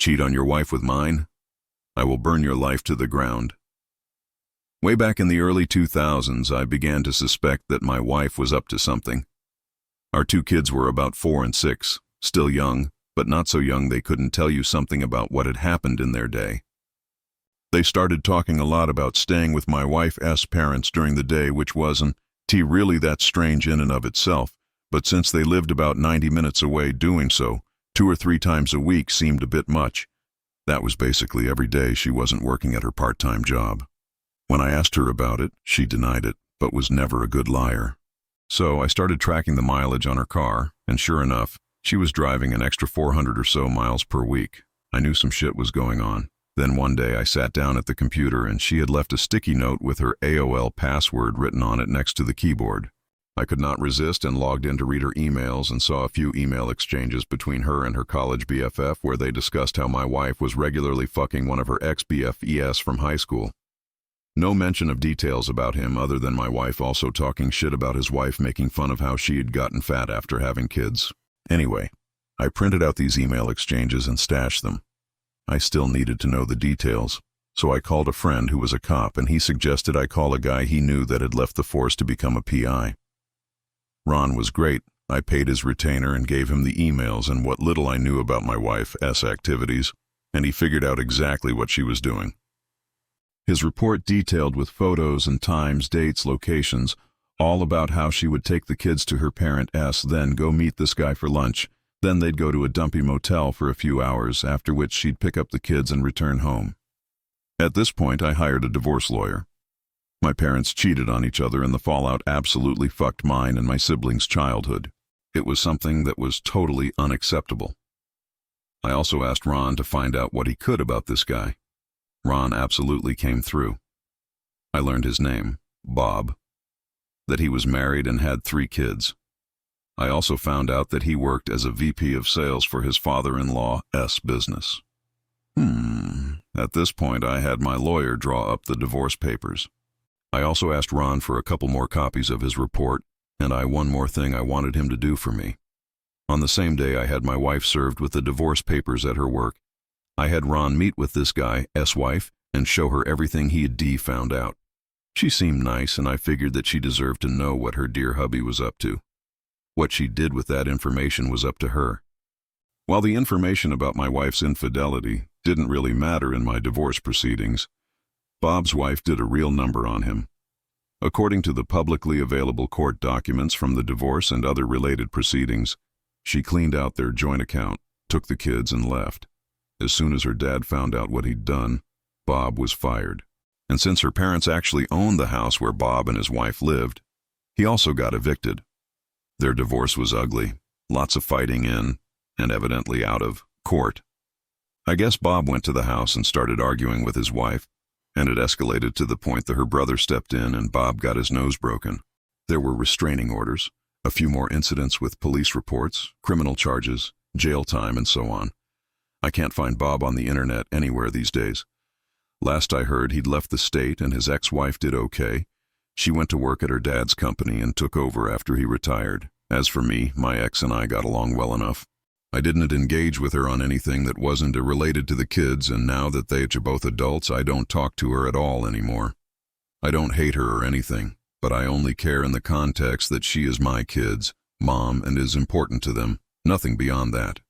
Cheat on your wife with mine? I will burn your life to the ground. Way back in the early 2000s, I began to suspect that my wife was up to something. Our two kids were about 4 and 6, still young, but not so young they couldn't tell you something about what had happened in their day. They started talking a lot about staying with my wife's parents during the day, which wasn't really that strange in and of itself, but since they lived about 90 minutes away, doing so 2 or 3 times a week seemed a bit much. That was basically every day she wasn't working at her part-time job. When I asked her about it, she denied it, but was never a good liar. So I started tracking the mileage on her car, and sure enough, she was driving an extra 400 or so miles per week. I knew some shit was going on. Then one day I sat down at the computer and she had left a sticky note with her AOL password written on it next to the keyboard. I could not resist and logged in to read her emails and saw a few email exchanges between her and her college BFF where they discussed how my wife was regularly fucking one of her ex-BFEs from high school. No mention of details about him other than my wife also talking shit about his wife, making fun of how she had gotten fat after having kids. Anyway, I printed out these email exchanges and stashed them. I still needed to know the details, so I called a friend who was a cop and he suggested I call a guy he knew that had left the force to become a PI. Ron was great. I paid his retainer and gave him the emails and what little I knew about my wife's activities, and he figured out exactly what she was doing. His report detailed with photos and times, dates, locations, all about how she would take the kids to her parents, then go meet this guy for lunch. Then they'd go to a dumpy motel for a few hours, after which she'd pick up the kids and return home. At this point, I hired a divorce lawyer. My parents cheated on each other and the fallout absolutely fucked mine and my siblings' childhood. It was something that was totally unacceptable. I also asked Ron to find out what he could about this guy. Ron absolutely came through. I learned his name, Bob, that he was married and had 3 kids. I also found out that he worked as a VP of sales for his father-in-law's business. At this point, I had my lawyer draw up the divorce papers. I also asked Ron for a couple more copies of his report, and one more thing I wanted him to do for me. On the same day I had my wife served with the divorce papers at her work, I had Ron meet with this guy's wife and show her everything he had found out. She seemed nice, and I figured that she deserved to know what her dear hubby was up to. What she did with that information was up to her. While the information about my wife's infidelity didn't really matter in my divorce proceedings, Bob's wife did a real number on him. According to the publicly available court documents from the divorce and other related proceedings, she cleaned out their joint account, took the kids, and left. As soon as her dad found out what he'd done, Bob was fired. And since her parents actually owned the house where Bob and his wife lived, he also got evicted. Their divorce was ugly, lots of fighting in, and evidently out of, court. I guess Bob went to the house and started arguing with his wife, and it escalated to the point that her brother stepped in and Bob got his nose broken. There were restraining orders, a few more incidents with police reports, criminal charges, jail time, and so on. I can't find Bob on the internet anywhere these days. Last I heard, he'd left the state and his ex-wife did okay. She went to work at her dad's company and took over after he retired. As for me, my ex and I got along well enough. I didn't engage with her on anything that wasn't related to the kids, and now that they are both adults, I don't talk to her at all anymore. I don't hate her or anything, but I only care in the context that she is my kids' mom and is important to them, nothing beyond that.